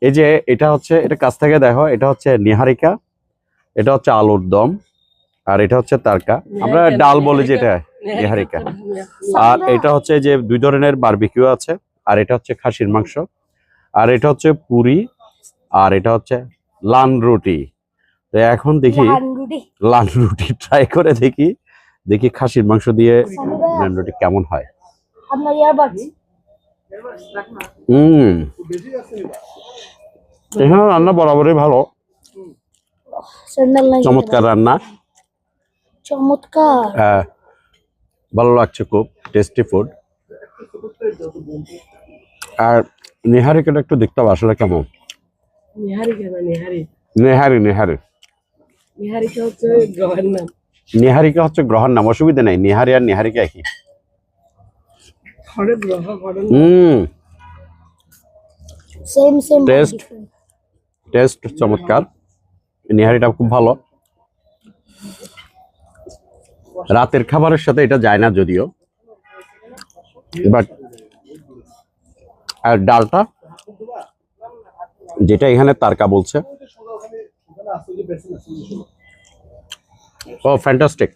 এই যে এটা হচ্ছে, এটা কাছ থেকে দেখো, এটা হচ্ছে নিহারিকা, এটা হচ্ছে আলুর দম, আর এটা হচ্ছে তারকা, আমরা ডাল বলি যেটা নিহারিকা। আর এটা হচ্ছে যে 2 ধরনের বারবিকিউ আছে, আর এটা হচ্ছে খাসির মাংস, আর এটা হচ্ছে পুরি, আর এটা হচ্ছে লান রুটি। তো এখন দেখি লান রুটি ট্রাই করে দেখি, দেখি খাসির মাংস দিয়ে লান রুটি কেমন হয়। এখানে রান্না বরাবরই ভালো, চমৎকার রান্না, চমৎকার, ভালো লাগছে, খুব টেস্টি ফুড। আর নেহারিকাটা একটু দেখতে হবে আসলে কেমন। নেহারিকা হচ্ছে গ্রহের নাম, অসুবিধা নেই, নেহারি আর নেহারিকা একই। টেস্ট চমৎকার, নেহারিটা খুব ভালো। রাতের খাবারের সাথে এটা যায় না যদিও, বাট আর ডালটা যেটা এখানে তারকা বলছে, ও ফ্যান্টাস্টিক।